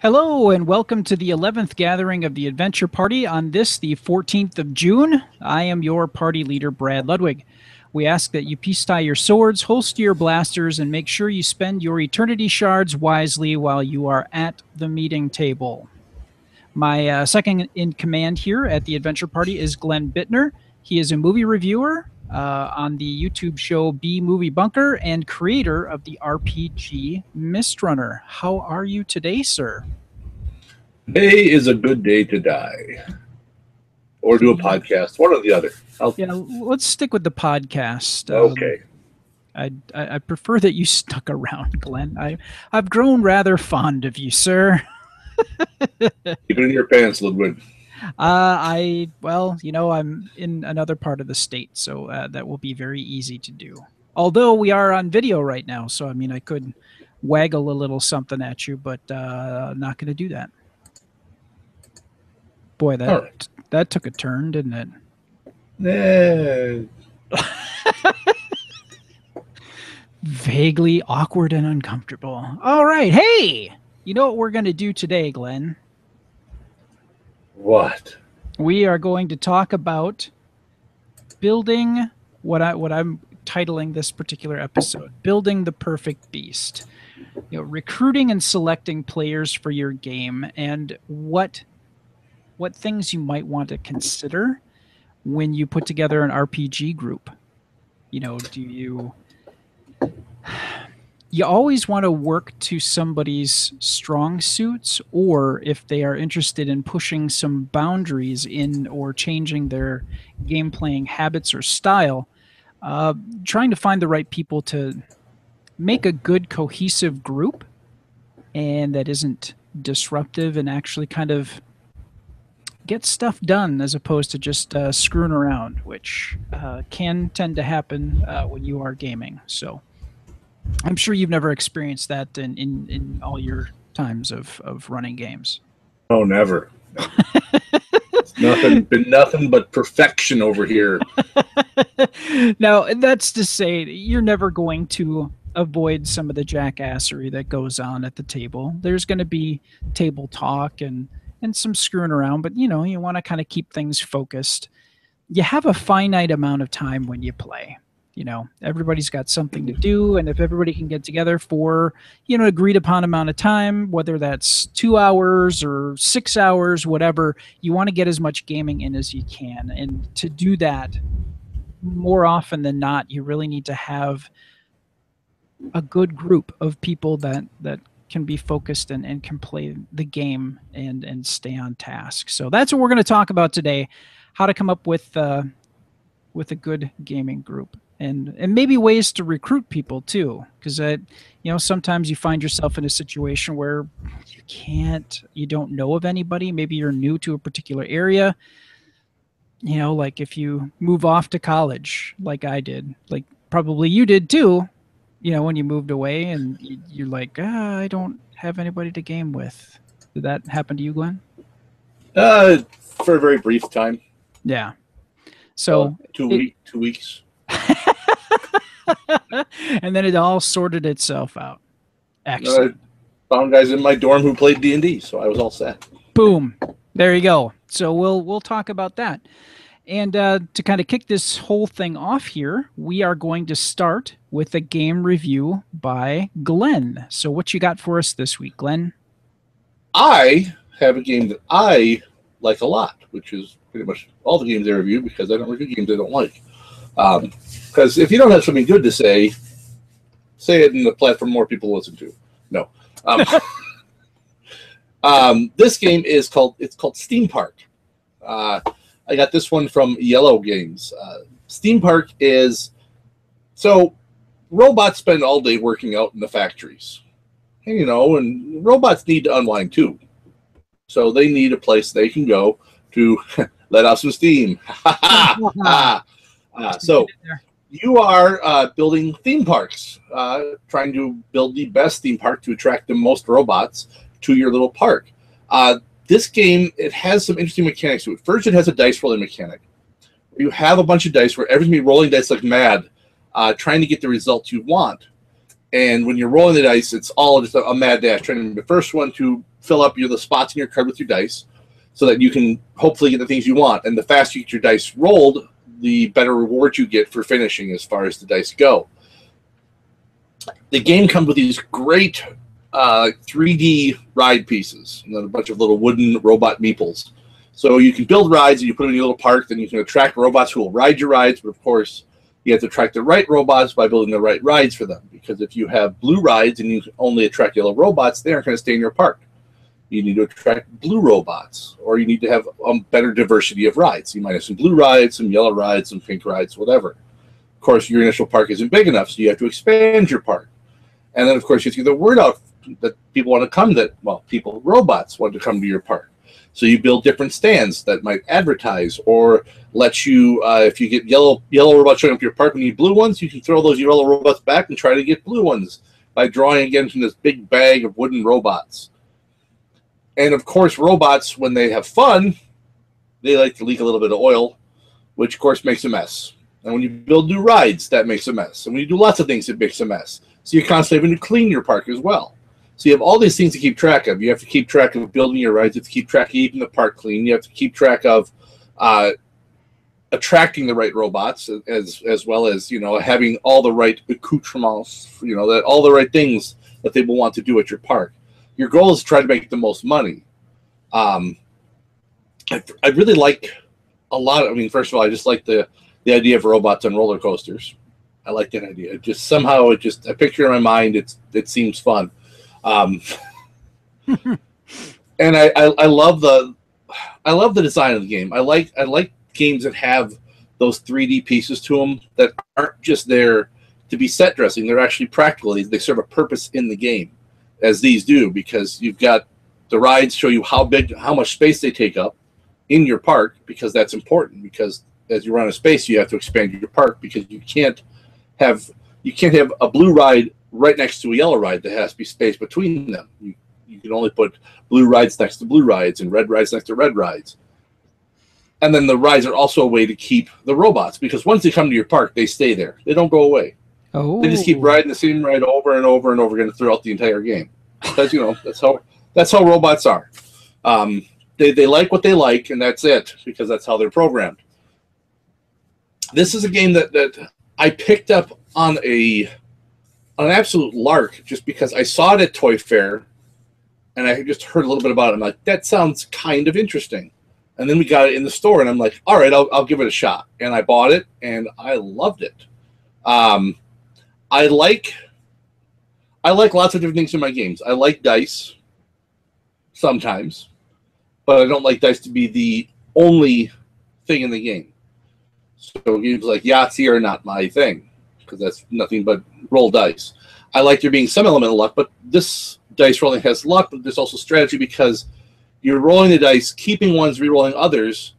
Hello and welcome to the 11th gathering of the Adventure Party on this, the 14th of June. I am your party leader, Brad Ludwig. We ask that you peace tie your swords, holster your blasters, and make sure you spend your eternity shards wisely while you are at the meeting table. My second in command here at the Adventure Party is Glenn Bittner. He is a movie reviewer on the YouTube show B Movie Bunker and creator of the RPG Myst Runner. How are you today, sir? Today is a good day to die. Or do a podcast, one or the other. Yeah, let's stick with the podcast. Okay. I prefer that you stuck around, Glenn. I've grown rather fond of you, sir. Keep it in your pants, Ludwig. Well, you know, I'm in another part of the state, so that will be very easy to do. Although we are on video right now, so I mean, I could waggle a little something at you, but not going to do that. Boy, that took a turn, didn't it? Vaguely awkward and uncomfortable. All right, hey, you know what we're going to do today, Glenn? What? We are going to talk about building what I'm titling this particular episode, Building the Perfect Beast. You know, recruiting and selecting players for your game and what things you might want to consider when you put together an RPG group. You know, you always want to work to somebody's strong suits, or if they are interested in pushing some boundaries in or changing their game playing habits or style, trying to find the right people to make a good cohesive group and that isn't disruptive and actually kind of get stuff done as opposed to just screwing around, which can tend to happen when you are gaming. So I'm sure you've never experienced that in all your times of running games. Oh, never. It's been nothing but perfection over here. Now, that's to say you're never going to avoid some of the jackassery that goes on at the table. There's going to be table talk and some screwing around, but you know, you want to kind of keep things focused. You have a finite amount of time when you play. You know, everybody's got something to do, and if everybody can get together for, you know, agreed upon amount of time, whether that's 2 hours or 6 hours, whatever, you want to get as much gaming in as you can. And to do that, more often than not, you really need to have a good group of people that can be focused and can play the game and stay on task. So that's what we're going to talk about today, how to come up with a good gaming group. And maybe ways to recruit people too, because you know, sometimes you find yourself in a situation where you don't know of anybody. Maybe you're new to a particular area. You know, like if you move off to college, like I did, like probably you did too. You know, when you moved away and you're like, I don't have anybody to game with. Did that happen to you, Glenn? For a very brief time. Yeah. So 2 weeks. And then it all sorted itself out. Excellent. I found guys in my dorm who played D&D, so I was all set. Boom. There you go. So we'll talk about that. And to kind of kick this whole thing off here, we are going to start with a game review by Glenn. So what you got for us this week, Glenn? I have a game that I like a lot, which is pretty much all the games I review, because I don't review games I don't like. Because if you don't have something good to say it in the platform more people listen to. No. This game is called Steam Park. I got this one from Yellow Games. Steam Park is, so robots spend all day working out in the factories. And, you know, and robots need to unwind too. So they need a place they can go to let off some steam. So you are building theme parks, trying to build the best theme park to attract the most robots to your little park. This game, it has some interesting mechanics to it. First, it has a dice rolling mechanic. You have a bunch of dice where everyone's going to be rolling dice like mad, trying to get the results you want. And when you're rolling the dice, it's all just a mad dash, trying to be the first one to fill up the spots in your card with your dice so that you can hopefully get the things you want. And the faster you get your dice rolled, the better reward you get for finishing as far as the dice go. The game comes with these great 3D ride pieces, and then a bunch of little wooden robot meeples. So you can build rides and you put them in your little park, then you can attract robots who will ride your rides, but of course you have to attract the right robots by building the right rides for them, because if you have blue rides and you only attract yellow robots, they aren't going to stay in your park. You need to attract blue robots, or you need to have a better diversity of rides. You might have some blue rides, some yellow rides, some pink rides, whatever. Of course, your initial park isn't big enough, so you have to expand your park. And then, of course, you have to get the word out that people want to come, robots want to come to your park. So you build different stands that might advertise or let you, if you get yellow robots showing up to your park and you need blue ones, you can throw those yellow robots back and try to get blue ones by drawing again from this big bag of wooden robots. And of course, robots, when they have fun, they like to leak a little bit of oil, which of course makes a mess. And when you build new rides, that makes a mess. And when you do lots of things, it makes a mess. So you're constantly having to clean your park as well. So you have all these things to keep track of. You have to keep track of building your rides. You have to keep track of keeping the park clean. You have to keep track of attracting the right robots, as well as having all the right accoutrements, that all the right things that they will want to do at your park. Your goal is to try to make the most money. I really like a lot. I mean, first of all, I just like the idea of robots on roller coasters. I like that idea. It just somehow I picture in my mind. It seems fun. And I love the design of the game. I like games that have those 3D pieces to them that aren't just there to be set dressing. They're actually practical. They serve a purpose in the game, as these do, because you've got the rides show you how much space they take up in your park, because that's important. Because as you run out of space, you have to expand your park, because you can't have a blue ride right next to a yellow ride. There has to be space between them. You can only put blue rides next to blue rides and red rides next to red rides. And then the rides are also a way to keep the robots, because once they come to your park, they stay there. They don't go away. Oh. They just keep riding the same ride over and over and over again throughout the entire game. Because that's how robots are. They like what they like, and that's it, because that's how they're programmed. This is a game that I picked up on an absolute lark, just because I saw it at Toy Fair, and I just heard a little bit about it. I'm like, that sounds kind of interesting. And then we got it in the store, and I'm like, all right, I'll give it a shot. And I bought it, and I loved it. I like lots of different things in my games. I like dice sometimes, but I don't like dice to be the only thing in the game. So games like Yahtzee are not my thing, because that's nothing but roll dice. I like there being some element of luck, but this dice rolling has luck, but there's also strategy, because you're rolling the dice, keeping ones, re-rolling others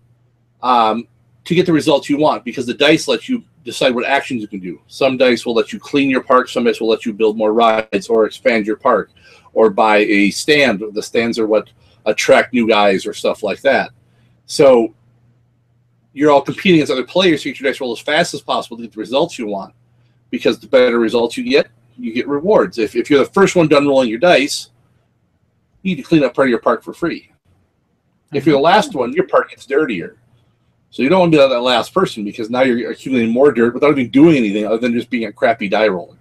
to get the results you want, because the dice let you decide what actions you can do. Some dice will let you clean your park, some dice will let you build more rides or expand your park or buy a stand. The stands are what attract new guys or stuff like that. So you're all competing against other players, so you get your dice roll as fast as possible to get the results you want, because the better results you get rewards. If you're the first one done rolling your dice, you need to clean up part of your park for free. If you're the last one, your park gets dirtier. So you don't want to be that last person, because now you're accumulating more dirt without even doing anything other than just being a crappy die roller.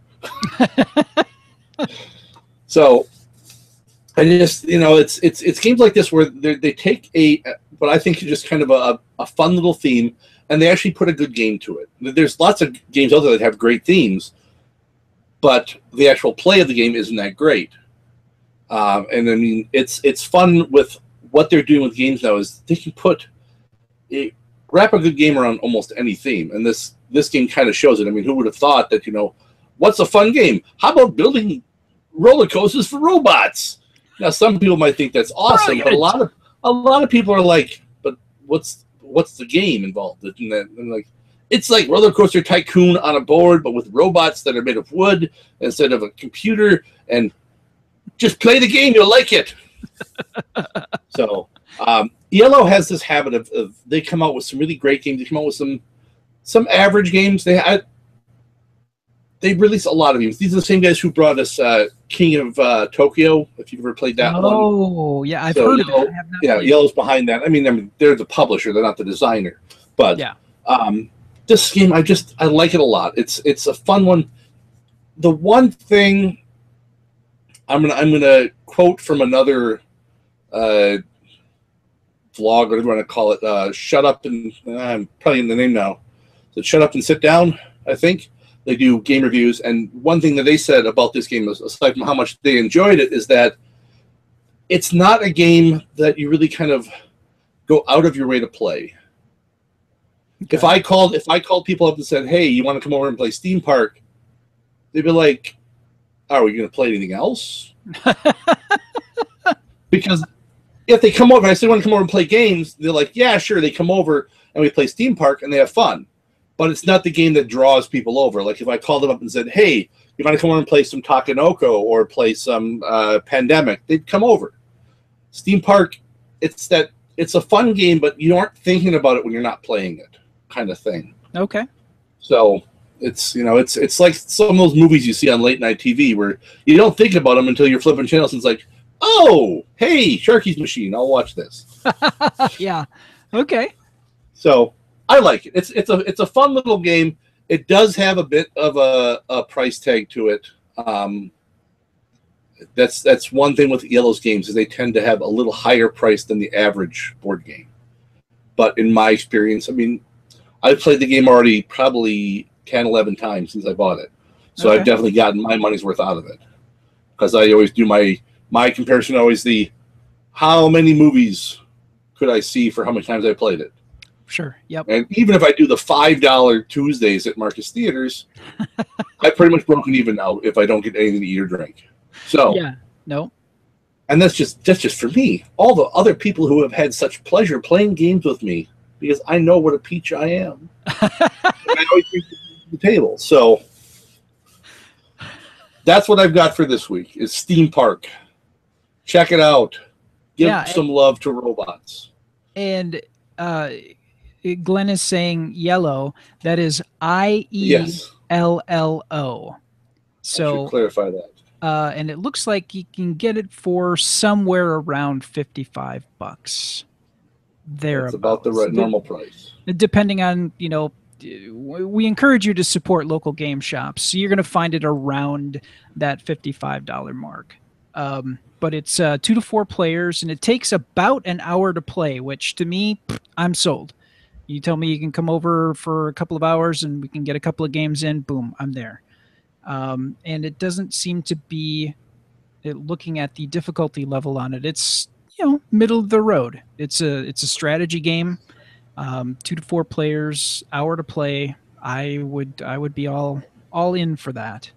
So, I just, it's games like this where they take what I think is just kind of a fun little theme, and they actually put a good game to it. There's lots of games out there that have great themes, but the actual play of the game isn't that great. And I mean, it's fun with what they're doing with games now, is they can wrap a good game around almost any theme, and this game kind of shows it. I mean, who would have thought that, what's a fun game? How about building roller coasters for robots? Now, some people might think that's awesome, but a lot of people are like, but what's the game involved? And like, it's like Roller Coaster Tycoon on a board, but with robots that are made of wood instead of a computer, and just play the game, you'll like it. So, Yellow has this habit of they come out with some really great games. They come out with some average games. they release a lot of games. These are the same guys who brought us King of Tokyo, if you've ever played that one. Oh, yeah, I've So heard of it. Yellow, I have not yeah, played Yellow's behind that. I mean, they're the publisher; they're not the designer. But Yeah. this game, I like it a lot. It's a fun one. The one thing I'm gonna quote from another vlog, whatever you want to call it. Shut up and I'm probably in the name now. So shut up and sit down. I think they do game reviews, and one thing that they said about this game, aside from how much they enjoyed it, is that it's not a game that you really kind of go out of your way to play. Okay. If I called people up and said, "Hey, you want to come over and play Steam Park?" They'd be like, "Are we going to play anything else?" Because if they come over, I say, "Want to come over and play games?" They're like, "Yeah, sure." They come over and we play Steam Park and they have fun. But it's not the game that draws people over. Like if I called them up and said, "Hey, you want to come over and play some Takenoko or play some Pandemic?" They'd come over. Steam Park, it's a fun game, but you aren't thinking about it when you're not playing it, kind of thing. Okay. So it's like some of those movies you see on late night TV where you don't think about them until you're flipping channels and it's like, oh, hey, Sharky's Machine, I'll watch this. Yeah. Okay. So I like it. It's a fun little game. It does have a bit of a price tag to it. That's one thing with Yellow's games is they tend to have a little higher price than the average board game. But in my experience, I mean, I've played the game already probably 10, 11 times since I bought it. So okay. I've definitely gotten my money's worth out of it. Because I always do my comparison, always how many movies could I see for how many times I played it. Sure. Yep. And even if I do the $5 Tuesdays at Marcus Theaters, I pretty much broken even out if I don't get anything to eat or drink. So yeah, no. And that's just for me. All the other people who have had such pleasure playing games with me, because I know what a peach I am. And I always bring the table. So that's what I've got for this week is Steam Park. Check it out. Give some love to robots. And Glenn is saying yellow. That is IELLO. So I should clarify that. And it looks like you can get it for somewhere around $55. That's about the right normal price. Depending on, we encourage you to support local game shops. So you're going to find it around that $55 mark. But it's 2 to 4 players, and it takes about an hour to play, which to me, I'm sold. You tell me you can come over for a couple of hours and we can get a couple of games in, boom, I'm there. And it doesn't seem to be, looking at the difficulty level on it, it's middle of the road. It's a strategy game, 2 to 4 players, hour to play. I would be all in for that.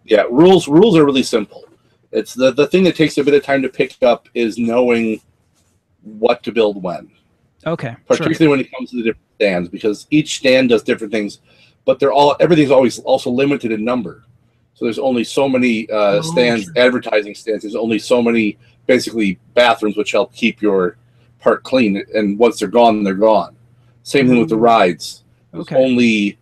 Yeah, rules are really simple. It's the thing that takes a bit of time to pick up is knowing what to build when. Okay, particularly when it comes to the different stands, because each stand does different things, but everything's always also limited in number. So there's only so many stands, advertising stands. There's only so many, basically, bathrooms which help keep your park clean. And once they're gone, they're gone. Same thing with the rides. There's only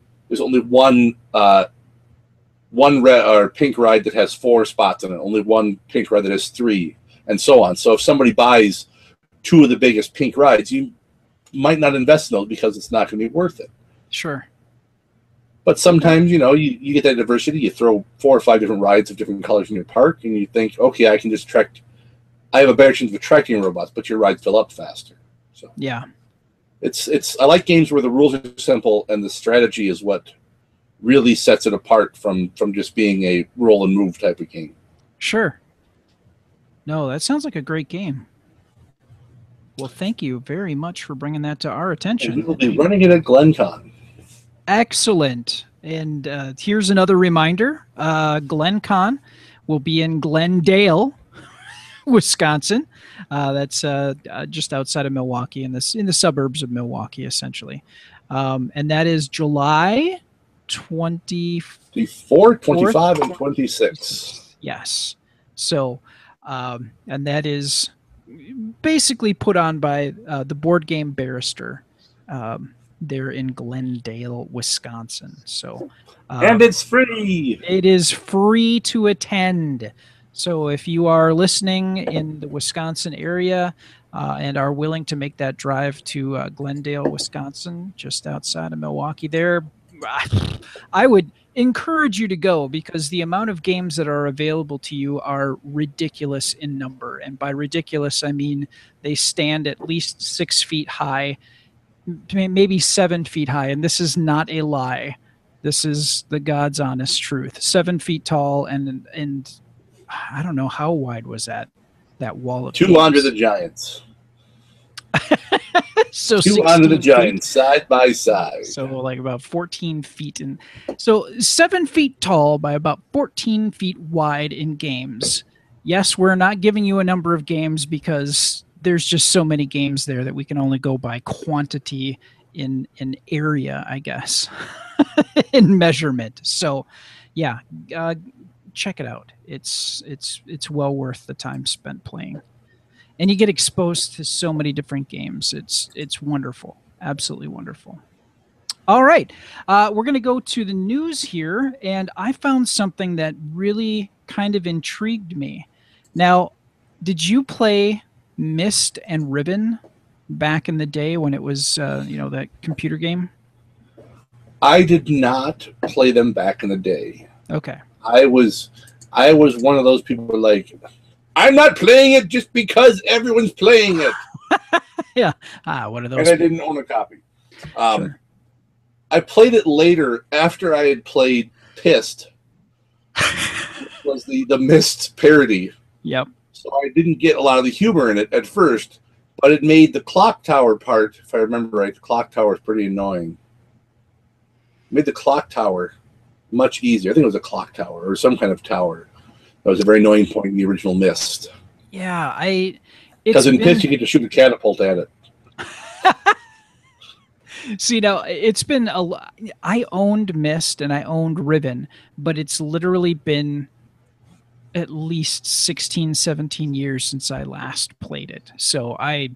one red or pink ride that has 4 spots in it. Only one pink ride that has 3, and so on. So if somebody buys 2 of the biggest pink rides, you might not invest in those because it's not going to be worth it. Sure. But sometimes, you get that diversity. You throw 4 or 5 different rides of different colors in your park, and you think, okay, I can just trek. I have a better chance of attracting robots, but your rides fill up faster. So yeah, I like games where the rules are simple and the strategy is what really sets it apart from just being a roll and move type of game. Sure. No, that sounds like a great game. Well, thank you very much for bringing that to our attention. And we will be running it at GlenCon. Excellent. And here's another reminder. GlenCon will be in Glendale, Wisconsin. That's just outside of Milwaukee, in the suburbs of Milwaukee, essentially. And that is July 24, 25, and 26. Yes. So, and that is basically put on by the Board Game Barrister. there in Glendale, Wisconsin. So And it's free. it is free to attend. So if you are listening in the Wisconsin area and are willing to make that drive to Glendale, Wisconsin, just outside of Milwaukee, there, I would encourage you to go because the amount of games that are available to you are ridiculous in number. And by ridiculous, I mean they stand at least 6 feet high, maybe 7 feet high. And this is not a lie. This is the God's honest truth. 7 feet tall, and I don't know how wide was that wall of Two Andre games. the Giants. So Two Andre the 16 Giants, feet. side by side. So like about 14 feet, and so 7 feet tall by about 14 feet wide in games. Yes, we're not giving you a number of games because there's just so many games there that we can only go by quantity in an area, I guess, in measurement. So, yeah, check it out. It's well worth the time spent playing, and you get exposed to so many different games. It's wonderful, absolutely wonderful. All right, we're going to go to the news here, and I found something that really kind of intrigued me. Now, did you play Myst and Riven back in the day when it was, that computer game? I did not play them back in the day. Okay. I was one of those people who were like, I'm not playing it just because everyone's playing it. Yeah. What are those? And I didn't own a copy. Sure. I played it later after I had played Pissed, which was the Myst parody. Yep. So I didn't get a lot of the humor in it at first, but it made the clock tower part, if I remember right, the clock tower is pretty annoying. It made the clock tower much easier. I think it was a clock tower or some kind of tower. That was a very annoying point in the original Myst. Yeah, because in Pissed you get to shoot a catapult at it. See, now it's been I owned Myst and I owned Riven, but it's literally been at least 16, 17 years since I last played it. So I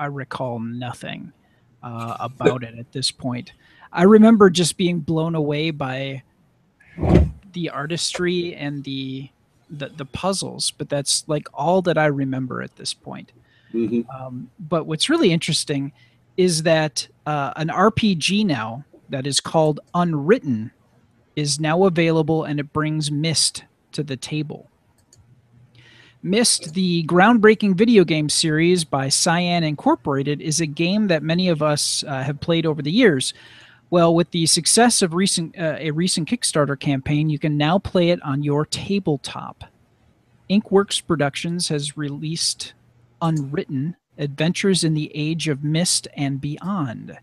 recall nothing about it at this point. I remember just being blown away by the artistry and the puzzles, but that's like all that I remember at this point. Mm-hmm. But what's really interesting is that an RPG now that is called Unwritten is now available, and it brings Myst to the table. Myst, the groundbreaking video game series by Cyan Incorporated, is a game that many of us have played over the years. Well, with the success of a recent Kickstarter campaign, you can now play it on your tabletop. Inkworks Productions has released Unwritten: Adventures in the Age of Myst and Beyond.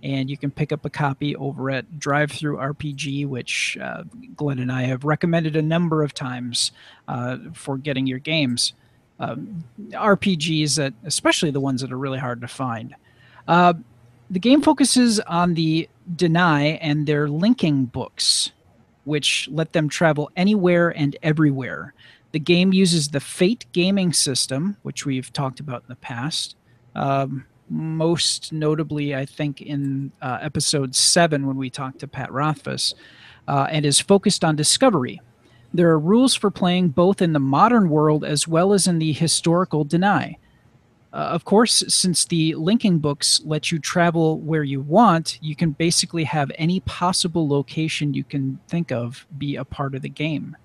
And you can pick up a copy over at Drive-Thru RPG, which Glenn and I have recommended a number of times for getting your games. RPGs, that, especially the ones that are really hard to find. The game focuses on the Deny and their linking books, which let them travel anywhere and everywhere. The game uses the Fate gaming system, which we've talked about in the past. Most notably, I think, in episode 7 when we talked to Pat Rothfuss, and is focused on discovery. There are rules for playing both in the modern world as well as in the historical Deny. Of course, since the linking books let you travel where you want, you can basically have any possible location you can think of be a part of the game.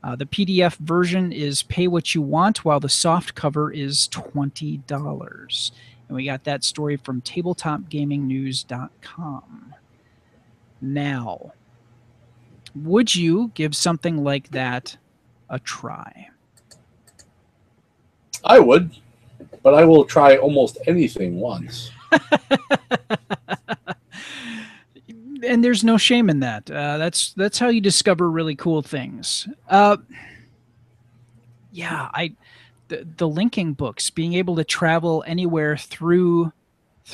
The PDF version is pay what you want, while the soft cover is $20. And we got that story from tabletopgamingnews.com. Now, would you give something like that a try? I would, but I will try almost anything once. And there's no shame in that. That's how you discover really cool things. The linking books, being able to travel anywhere through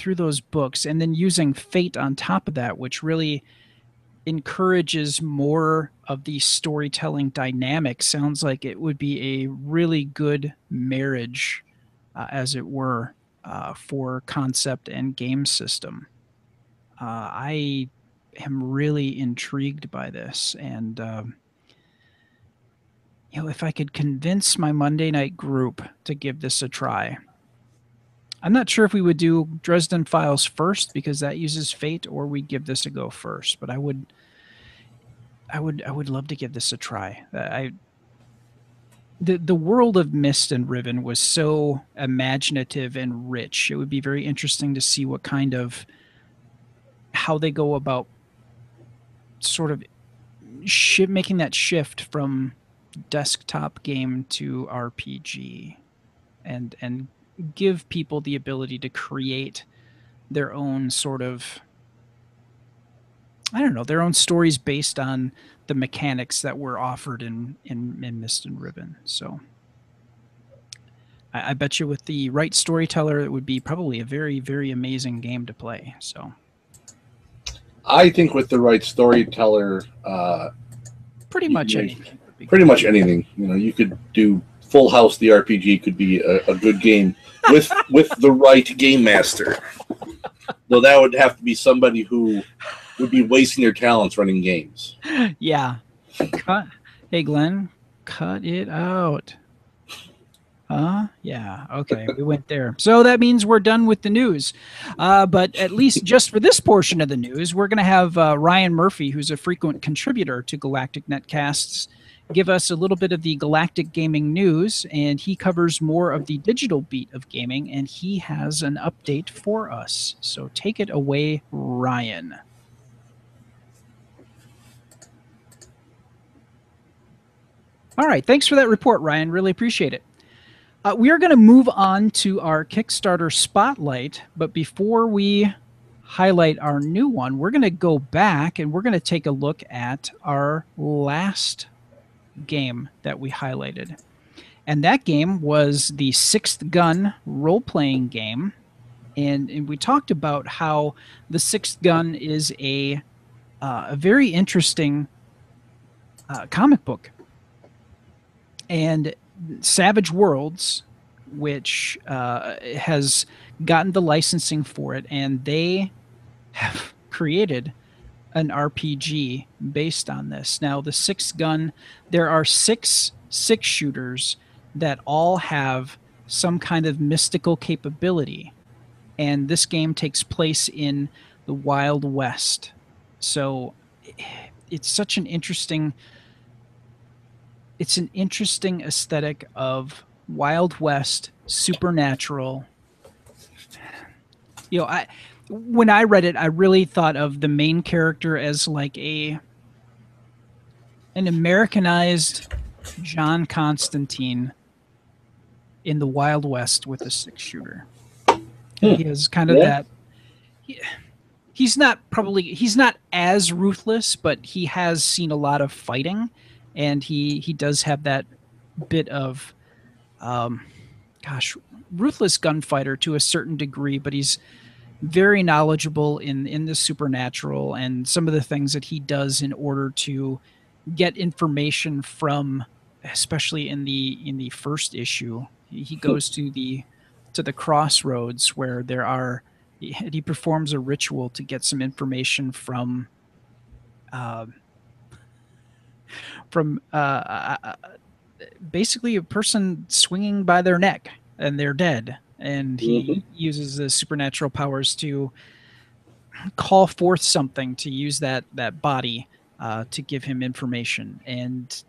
those books, and then using Fate on top of that, which really encourages more of the storytelling dynamic, sounds like it would be a really good marriage, as it were, for concept and game system. I am really intrigued by this, and if I could convince my Monday night group to give this a try. I'm not sure if we would do Dresden Files first because that uses Fate, or we'd give this a go first. But I would love to give this a try. The world of Myst and Riven was so imaginative and rich. It would be very interesting to see what kind of how they go about sort of making that shift from desktop game to RPG, and give people the ability to create their own sort of, I don't know, their own stories based on the mechanics that were offered in Myst and Riven. So I bet you with the right storyteller, it would be probably a very, very amazing game to play. So I think with the right storyteller, pretty much anything would be pretty good. much anything. You could do Full House. The RPG could be a good game with the right game master. Though that would have to be somebody who would be wasting their talents running games. Yeah. Cut. Hey, Glenn, cut it out. Yeah. Okay, we went there. So that means we're done with the news. But at least just for this portion of the news, we're going to have Ryan Murphy, who's a frequent contributor to Galactic Netcasts, give us a little bit of the Galactic Gaming news, and he covers more of the digital beat of gaming, and he has an update for us. So take it away, Ryan. All right. Thanks for that report, Ryan. Really appreciate it. We are going to move on to our Kickstarter Spotlight, but before we highlight our new one, we're going to go back and we're going to take a look at our last game that we highlighted. And that game was the Sixth Gun role-playing game. And we talked about how the Sixth Gun is a very interesting comic book. And Savage Worlds, which has gotten the licensing for it, and they have created an RPG based on this. Now, the Sixth Gun, there are six shooters that all have some kind of mystical capability, and this game takes place in the Wild West. So it's such an interesting aesthetic of Wild West, supernatural. When I read it, I really thought of the main character as like an Americanized John Constantine in the Wild West with a six-shooter. He has kind of that. He's not as ruthless, but he has seen a lot of fighting, and he does have that bit of, ruthless gunfighter to a certain degree, but he's very knowledgeable in the supernatural and some of the things that he does in order to get information from, especially in the first issue. He goes to the crossroads where he performs a ritual to get some information from basically a person swinging by their neck and they're dead, and he uses the supernatural powers to call forth something to use that body to give him information. And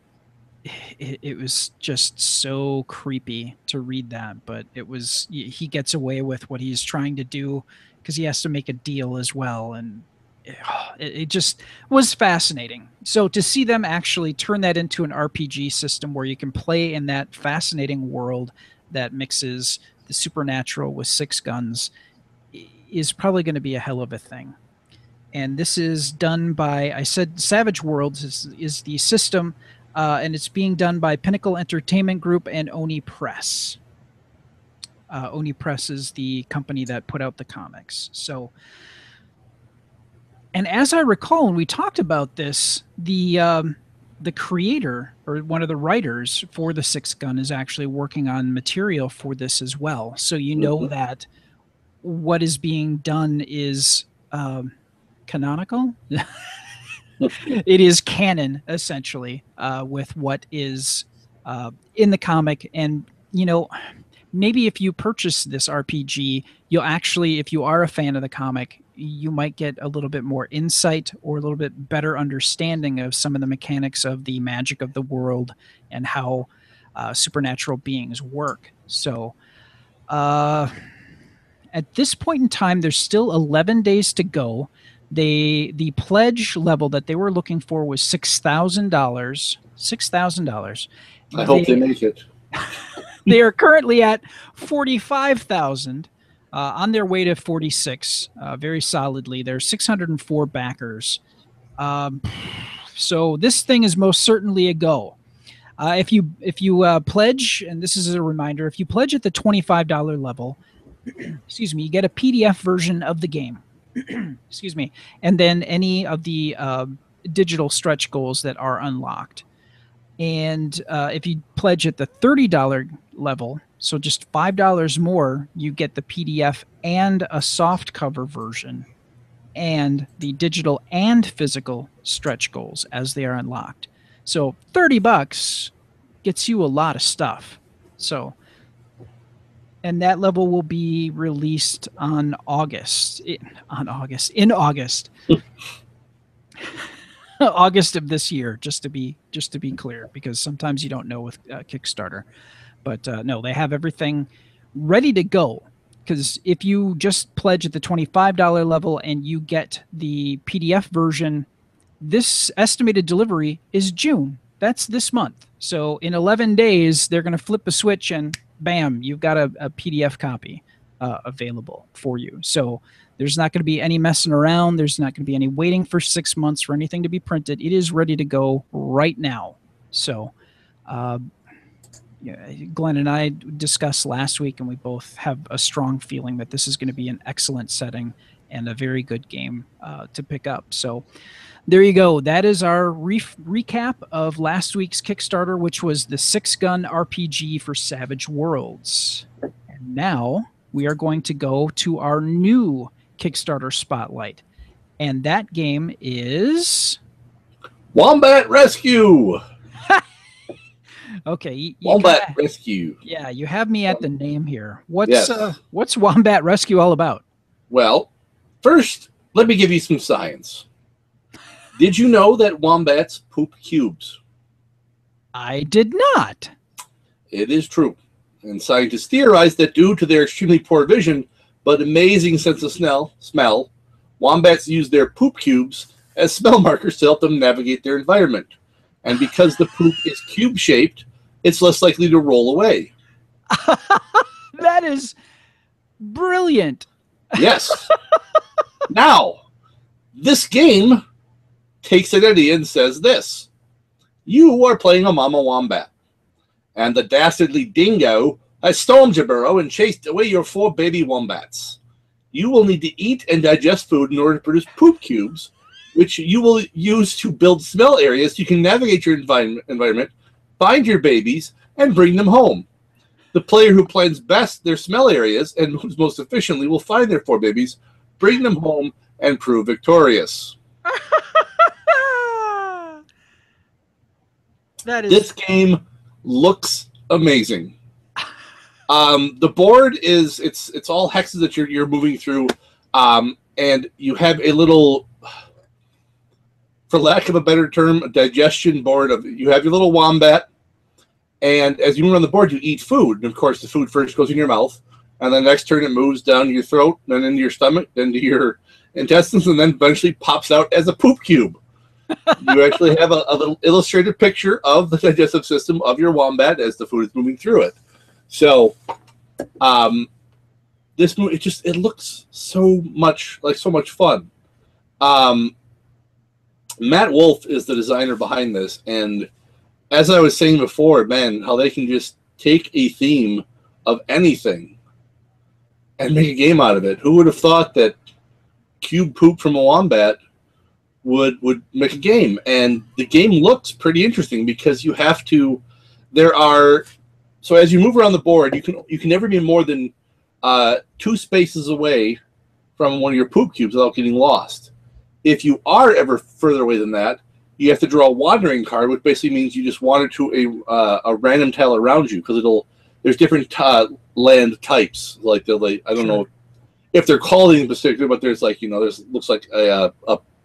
it was just so creepy to read that, but he gets away with what he's trying to do because he has to make a deal as well. And it just was fascinating. So to see them actually turn that into an RPG system where you can play in that fascinating world that mixes the supernatural with six guns is probably going to be a hell of a thing. And this is done by, I said Savage Worlds is the system, and it's being done by Pinnacle Entertainment Group and Oni Press. Oni Press is the company that put out the comics. So, and as I recall, when we talked about this, the creator or one of the writers for the Sixth Gun is actually working on material for this as well. So you know that what is being done is canonical. It is canon essentially with what is in the comic, and maybe if you purchase this RPG, you'll actually, if you are a fan of the comic, you might get a little bit more insight or a little bit better understanding of some of the mechanics of the magic of the world and how supernatural beings work. So at this point in time, there's still 11 days to go. The pledge level that they were looking for was $6,000. $6,000. I hope they make it. They are currently at 45,000, on their way to 46, very solidly. There's 604 backers. So this thing is most certainly a go. If you pledge, and this is a reminder, if you pledge at the $25 level, excuse me, you get a PDF version of the game. Excuse me, and then any of the digital stretch goals that are unlocked. And if you pledge at the $30 level, so just $5 more, you get the PDF and a soft cover version and the digital and physical stretch goals as they are unlocked. So $30 gets you a lot of stuff. So, and that level will be released on August. August of this year, just to be clear, because sometimes you don't know with Kickstarter. But no, they have everything ready to go. Because if you just pledge at the $25 level and you get the PDF version, this estimated delivery is June. That's this month. So in 11 days, they're going to flip a switch and bam, you've got a PDF copy available for you. So there's not going to be any messing around. There's not going to be any waiting for 6 months for anything to be printed. It is ready to go right now. So Glenn and I discussed last week, and we both have a strong feeling that this is going to be an excellent setting and a very good game to pick up. So there you go. That is our recap of last week's Kickstarter, which was the 6-gun RPG for Savage Worlds. And now we are going to go to our new Kickstarter Spotlight. And that game is Wombat Rescue. Okay. Wombat Rescue. Yeah, you have me at the name here. What's Wombat Rescue all about? Well, first, let me give you some science. Did you know that wombats poop cubes? I did not. It is true. And scientists theorize that due to their extremely poor vision but amazing sense of smell, wombats use their poop cubes as smell markers to help them navigate their environment. And because the poop is cube-shaped, it's less likely to roll away. That is brilliant. Yes. Now, this game takes an idea and says this. You are playing a mama wombat, and the dastardly dingo has stormed your burrow and chased away your 4 baby wombats. You will need to eat and digest food in order to produce poop cubes, which you will use to build smell areas so you can navigate your environment, find your babies, and bring them home. The player who plans best their smell areas and who's most efficiently will find their 4 babies, bring them home, and prove victorious. This game looks amazing. The board is it's all hexes that you're moving through, and you have a little, for lack of a better term, a digestion board. You have your little wombat, and as you move on the board, you eat food. And of course, the food first goes in your mouth, and the next turn it moves down your throat, then into your stomach, then to your intestines, and then eventually pops out as a poop cube. You actually have a little illustrated picture of the digestive system of your wombat as the food is moving through it. So, this movie, it looks so much fun. Matt Wolf is the designer behind this, and as I was saying before, man, how they can just take a theme of anything and make a game out of it. Who would have thought that cube poop from a wombat would make a game? And the game looks pretty interesting because you have to. So as you move around the board, you can never be more than 2 spaces away from one of your poop cubes without getting lost. If you are ever further away than that, you have to draw a wandering card, which basically means you just wander to a random tile around you, because there's different land types. Like I don't know if they're called anything particular, but there's looks like a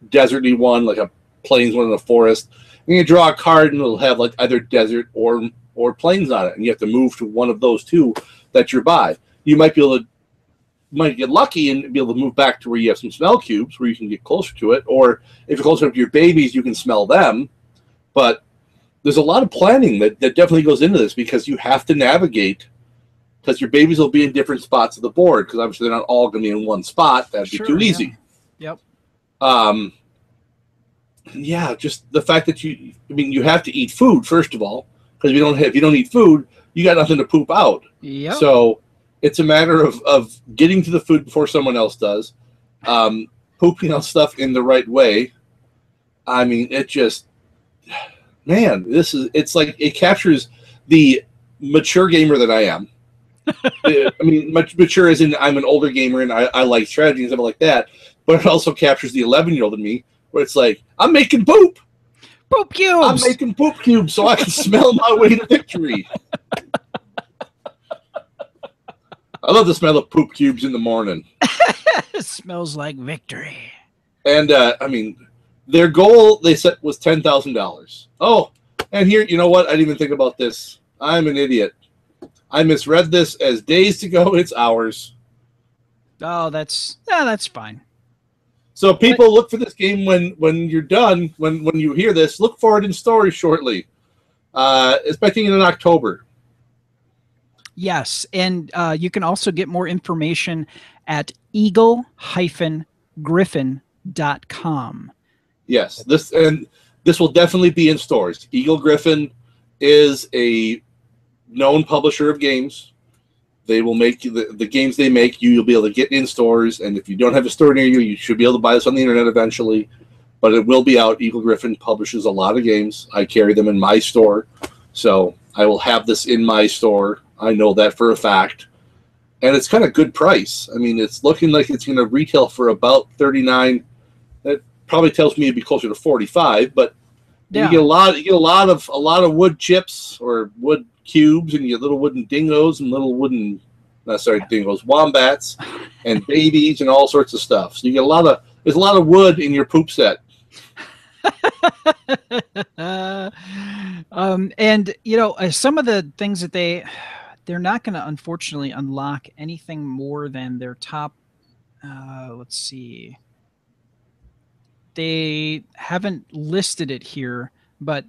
deserty one, like a plains one in the forest. And you draw a card and it'll have like either desert or plains on it, and you have to move to one of those two that you're by. You might get lucky and be able to move back to where you have some smell cubes where you can get closer to it, or if you're closer to your babies, you can smell them. But there's a lot of planning that definitely goes into this, because you have to navigate, because your babies will be in different spots of the board, because obviously they're not all going to be in one spot. That'd be too easy. Yep. Yeah, just the fact that you have to eat food, first of all, because if you don't eat food, you got nothing to poop out. Yep. So it's a matter of getting to the food before someone else does, pooping out stuff in the right way. I mean, it's like it captures the mature gamer that I am. I mean, much mature as in I'm an older gamer and I like strategy and stuff like that, but it also captures the 11-year-old in me, where it's like, I'm making poop. Poop cubes! I'm making poop cubes so I can smell my way to victory. I love the smell of poop cubes in the morning. It smells like victory. And, I mean, their goal they set was $10,000. Oh, and here, you know what? I didn't even think about this. I'm an idiot. I misread this as days to go. It's hours. Oh, that's fine. So people look for this game when you're done, when you hear this, look for it in stores shortly. Expecting it in October. Yes, and you can also get more information at eagle-griffin.com. Yes, this will definitely be in stores. Eagle Griffin is a known publisher of games. They will make the games they make. You'll be able to get in stores, and if you don't have a store near you, you should be able to buy this on the internet eventually. But it will be out. Eagle Griffin publishes a lot of games. I carry them in my store, so I will have this in my store. I know that for a fact, and it's kind of good price. I mean, it's looking like it's going to retail for about $39. That probably tells me it'd be closer to $45. But yeah, you get a lot of wood chips or wood cubes, and you get little wooden dingoes and little wooden, wombats, and babies and all sorts of stuff. So you get there's a lot of wood in your poop set. And some of the things that they're not going to unfortunately unlock anything more than their top. Let's see. They haven't listed it here, but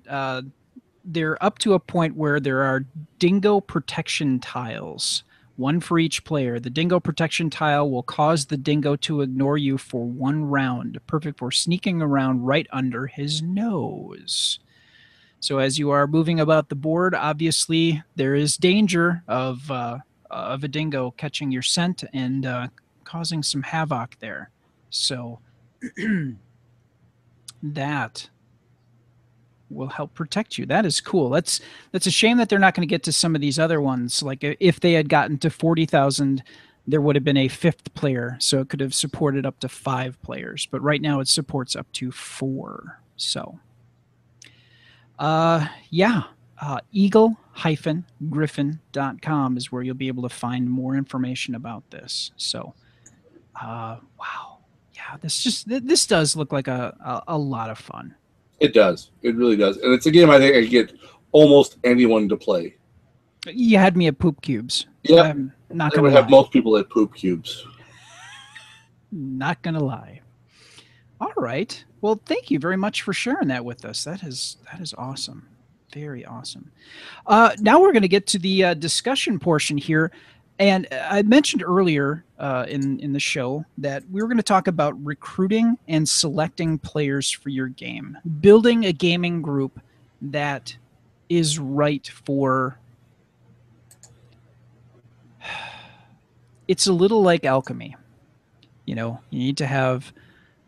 they're up to a point where there are dingo protection tiles, one for each player. The dingo protection tile will cause the dingo to ignore you for 1 round, perfect for sneaking around right under his nose. So as you are moving about the board, obviously there is danger of a dingo catching your scent and causing some havoc there. So that will help protect you. That is cool. That's a shame that they're not going to get to some of these other ones. Like if they had gotten to 40,000, there would have been a 5th player, so it could have supported up to 5 players. But right now it supports up to 4. So, eagle-griffin.com is where you'll be able to find more information about this. So, wow, yeah, this does look like a lot of fun. It does. It really does. And it's a game I think I get almost anyone to play. You had me at poop cubes. Yeah. I'm not I going would to have lie. most people at poop cubes. Not going to lie. All right. Well, thank you very much for sharing that with us. That is awesome. Very awesome. Now we're going to get to the discussion portion here. And I mentioned earlier in the show that we were going to talk about recruiting and selecting players for your game, building a gaming group that is right for. It's a little like alchemy. You need to have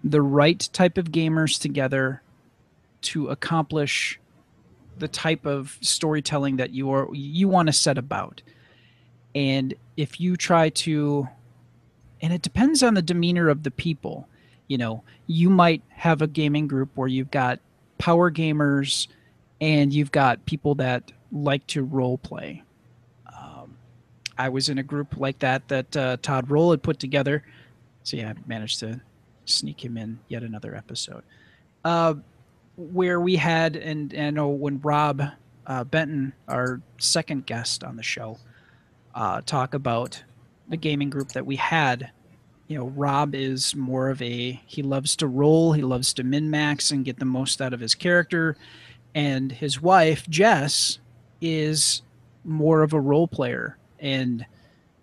the right type of gamers together to accomplish the type of storytelling that you want to set about. And if you try to, and it depends on the demeanor of the people, You know, you might have a gaming group where you've got power gamers and you've got people that like to role play. I was in a group like that Todd Roll had put together. So yeah, I managed to sneak him in yet another episode. Where we had, and I know when Rob Benton, our second guest on the show, talk about the gaming group that we had. You know, Rob is more of he loves to roll, he loves to min max and get the most out of his character. And his wife, Jess, is more of a role player. And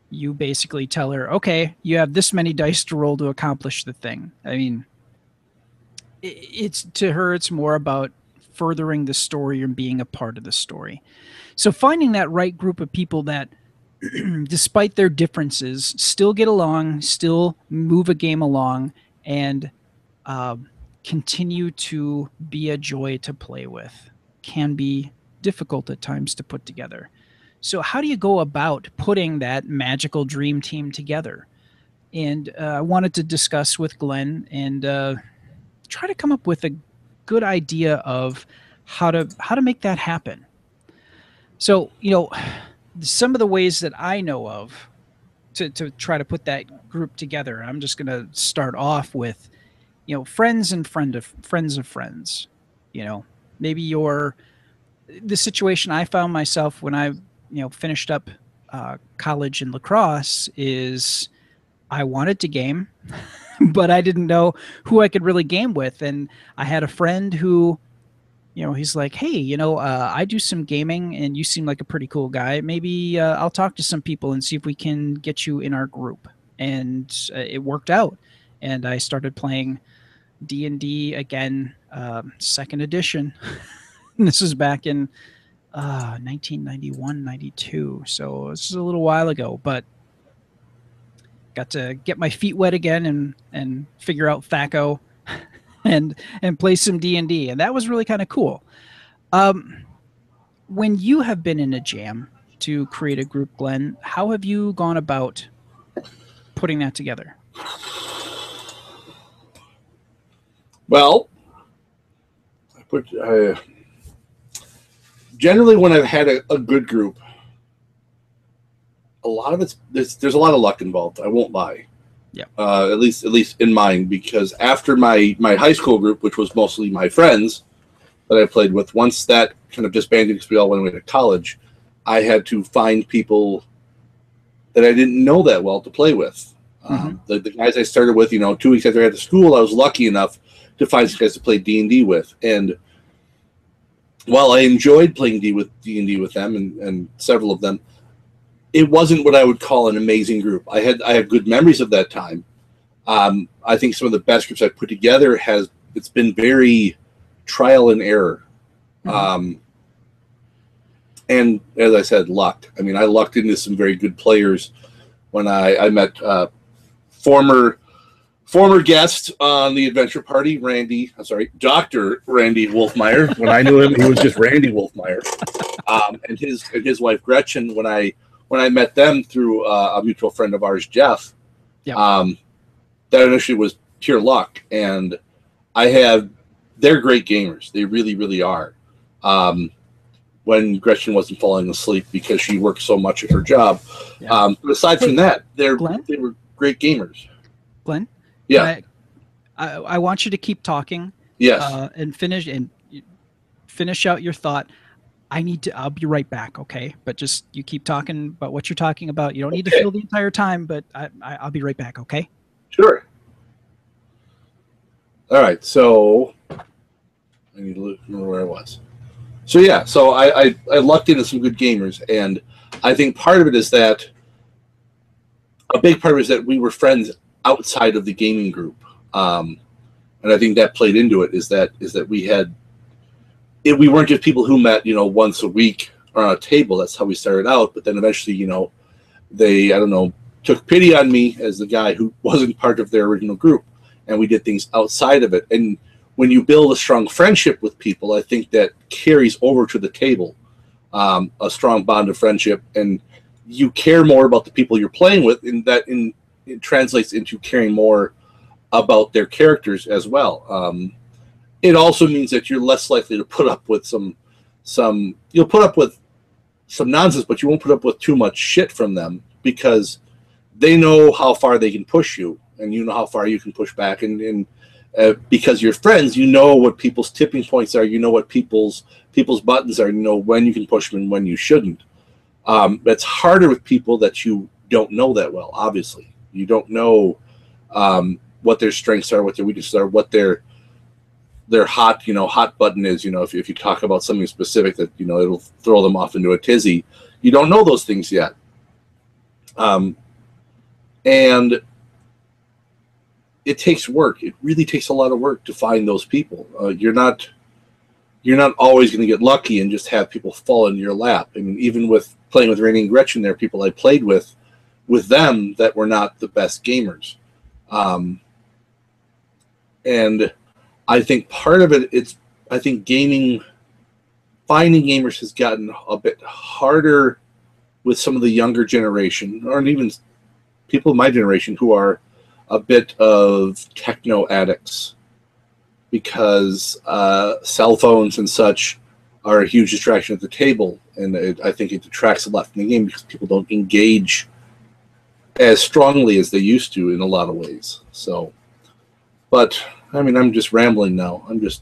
you basically tell her, okay, you have this many dice to roll to accomplish the thing. I mean, it's to her, it's more about furthering the story and being a part of the story. So finding that right group of people that, despite their differences, still get along, still move a game along, and continue to be a joy to play with can be difficult at times to put together. So how do you go about putting that magical dream team together? And I wanted to discuss with Glenn and try to come up with a good idea of how to make that happen. So, you know, some of the ways that I know of to try to put that group together, I'm just going to start off with, you know, friends and friends of friends. You know, maybe the situation I found myself when I, finished up college in lacrosse is I wanted to game, but I didn't know who I could really game with. And I had a friend who, he's like, hey, I do some gaming and you seem like a pretty cool guy. Maybe I'll talk to some people and see if we can get you in our group. And it worked out. And I started playing D&D again, second edition. This was back in 1991, 92. So this is a little while ago, but got to get my feet wet again and figure out THAC0 and play some D&D. And that was really kind of cool. When you have been in a jam to create a group, Glenn, how have you gone about putting that together? Well, generally when I've had a good group, a lot of there's a lot of luck involved. I won't lie. Yeah. At least in mine, because after my high school group, which was mostly my friends that I played with, once that kind of disbanded because we all went away to college, I had to find people that I didn't know that well to play with. Mm-hmm. The guys I started with, 2 weeks after I got to school, I was lucky enough to find some guys to play D&D with. And while I enjoyed playing D&D with them and several of them, it wasn't what I would call an amazing group. I have good memories of that time. I think some of the best groups I've put together it's been very trial and error. Mm-hmm. And as I said, luck. I mean, I lucked into some very good players when I met former guest on the adventure party, Dr. Randy Wolfmeyer. When I knew him, he was just Randy Wolfmeyer. And his wife Gretchen, when I met them through a mutual friend of ours, Jeff, yep. That initially was pure luck. And they're great gamers. They really, really are. When Gretchen wasn't falling asleep because she worked so much at her job. Yeah. But aside from that, they were great gamers. Glenn? Yeah. I want you to keep talking. Yes. And finish out your thought. I'll be right back, okay? But just you keep talking about what you're talking about. You don't need to fill the entire time, but I'll be right back, okay? Sure. All right, so I need to remember where I was. So yeah, so I lucked into some good gamers, and I think part of it is that a big part of it is that we were friends outside of the gaming group, and I think that played into it. Is that we weren't just people who met once a week on a table. That's how we started out, but then eventually they took pity on me as the guy who wasn't part of their original group, and we did things outside of it. And when you build a strong friendship with people, I think that carries over to the table, a strong bond of friendship, and you care more about the people you're playing with, and it translates into caring more about their characters as well. It also means that you're less likely to put up with you'll put up with some nonsense, but you won't put up with too much shit from them, because they know how far they can push you, and you know how far you can push back. And because you're friends, you know what people's tipping points are. You know what people's buttons are. You know when you can push them and when you shouldn't. It's harder with people that you don't know that well. Obviously, you don't know what their strengths are, what their weaknesses are, what their hot button is. If you talk about something specific that it'll throw them off into a tizzy, you don't know those things yet. And it takes work. It really takes a lot of work to find those people. You're not always going to get lucky and just have people fall in your lap. I mean, even with playing with Rainy and Gretchen, there are people I played with them that were not the best gamers. And I think part of it, finding gamers has gotten a bit harder with some of the younger generation, or even people of my generation who are a bit of techno addicts, because cell phones and such are a huge distraction at the table, and I think it detracts a lot from the game because people don't engage as strongly as they used to in a lot of ways. So, but I mean, I'm just rambling now. I'm just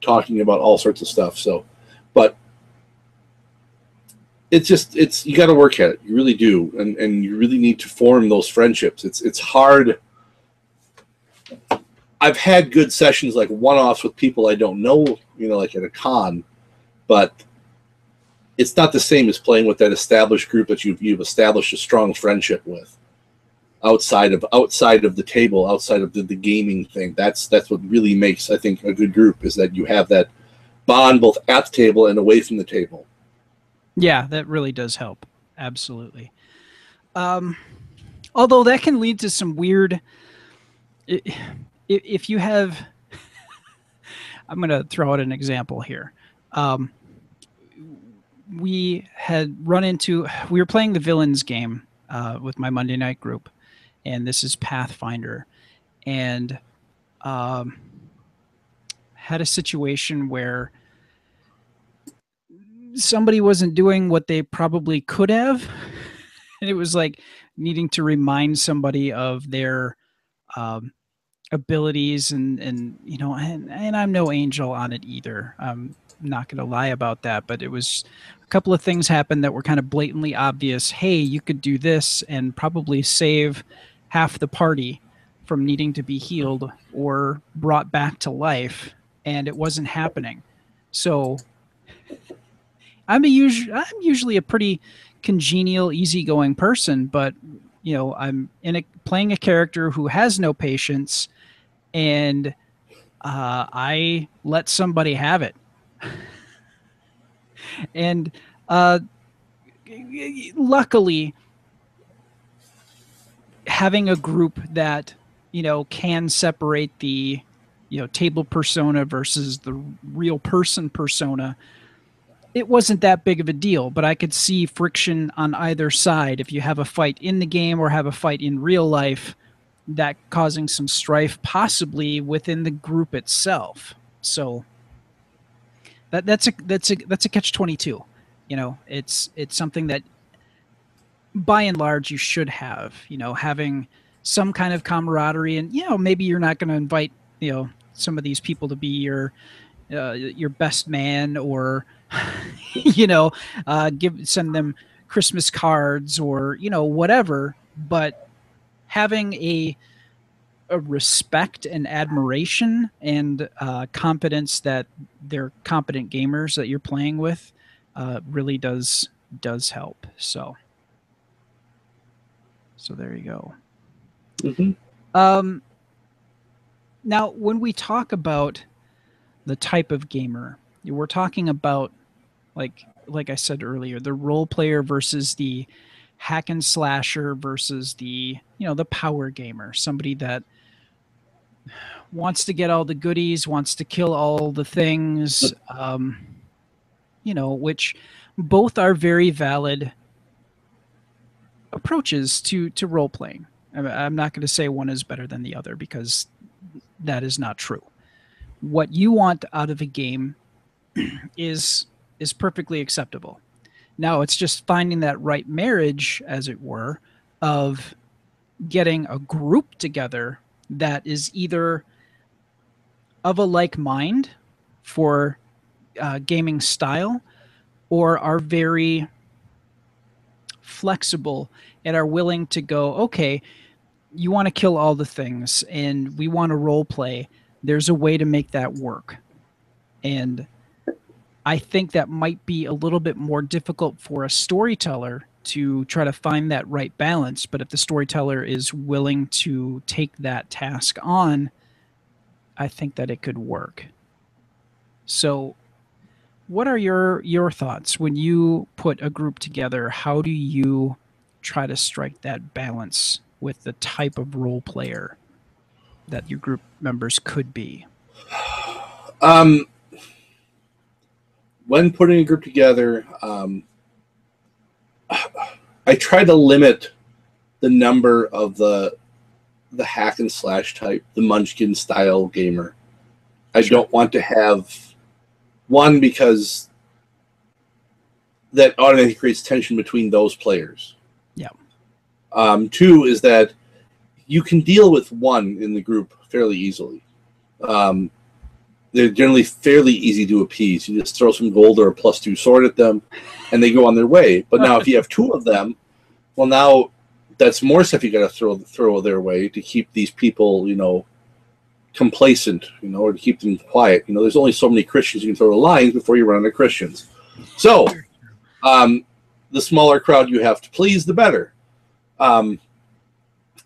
talking about all sorts of stuff. So, but it's you got to work at it. You really do, and you really need to form those friendships. It's hard. I've had good sessions, like one-offs with people I don't know, like at a con, but it's not the same as playing with that established group that you've established a strong friendship with outside of the table, outside of the gaming thing. That's what really makes, I think, a good group, is that you have that bond both at the table and away from the table. Yeah, that really does help. Absolutely. Although that can lead to some weird. If you have, I'm going to throw out an example here. We were playing the villains game with my Monday night group, and this is Pathfinder, and had a situation where somebody wasn't doing what they probably could have. And it was like needing to remind somebody of their abilities, and I'm no angel on it either. I'm not going to lie about that, but it was a couple of things happened that were kind of blatantly obvious. Hey, you could do this and probably save half the party from needing to be healed or brought back to life, and it wasn't happening. So I'm usually a pretty congenial, easygoing person, but I'm playing a character who has no patience, and I let somebody have it. And luckily, having a group that can separate the table persona versus the real person persona, it wasn't that big of a deal, but I could see friction on either side. If you have a fight in the game or have a fight in real life, that causing some strife possibly within the group itself. So that's a catch-22. It's something that by and large you should have, having some kind of camaraderie, and maybe you're not going to invite some of these people to be your best man, or send them Christmas cards or whatever, but having a respect and admiration and confidence that they're competent gamers that you're playing with really does help. So there you go. Mm-hmm. Now, when we talk about the type of gamer, we're talking about, like I said earlier, the role player versus the hack and slasher versus the the power gamer, somebody that wants to get all the goodies, wants to kill all the things, which both are very valid approaches to role playing. I'm not going to say one is better than the other, because that is not true. What you want out of a game is perfectly acceptable. Now it's just finding that right marriage, as it were, of getting a group together that is either of a like mind for gaming style, or are very flexible and are willing to go, okay, you want to kill all the things and we want to role play. There's a way to make that work. And I think that might be a little bit more difficult for a storyteller to try to find that right balance. But if the storyteller is willing to take that task on, I think that it could work. So what are your thoughts when you put a group together? How do you try to strike that balance with the type of role player that your group members could be? When putting a group together, I try to limit the number of the hack and slash type, the Munchkin style gamer. I don't want to have one, because that automatically creates tension between those players. Yeah. Two is that you can deal with one in the group fairly easily. They're generally fairly easy to appease. You just throw some gold or a +2 sword at them, and they go on their way. But now, if you have two of them, well, now that's more stuff you got to throw their way to keep these people, complacent, or to keep them quiet. There's only so many Christians you can throw to lines before you run out of Christians. So, the smaller crowd you have to please, the better. I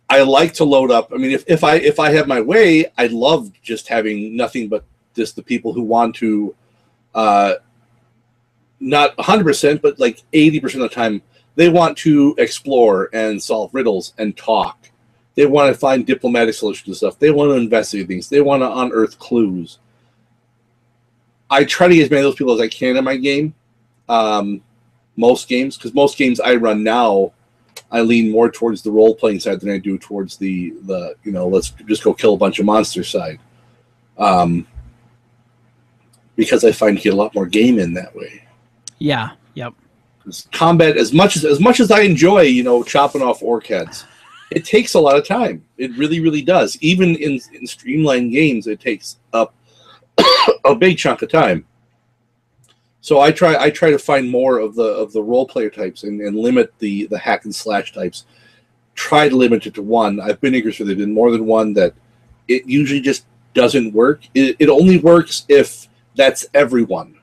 like to load up. I mean, if I have my way, I'd love just having nothing but just the people who want to, not 100%, but like 80% of the time, they want to explore and solve riddles and talk. They want to find diplomatic solutions to stuff. They want to investigate things. They want to unearth clues. I try to get as many of those people as I can in my game. Most games, because most games I run now, I lean more towards the role-playing side than I do towards the let's just go kill a bunch of monsters side. Because I find you get a lot more game in that way. Yeah. Yep. Combat, as much as I enjoy, chopping off orc heads, it takes a lot of time. It really, really does. Even in streamlined games, it takes up a big chunk of time. So I try to find more of the role player types and limit the hack and slash types. Try to limit it to one. I've been in groups where there've been more than one that it usually just doesn't work. It only works if that's everyone.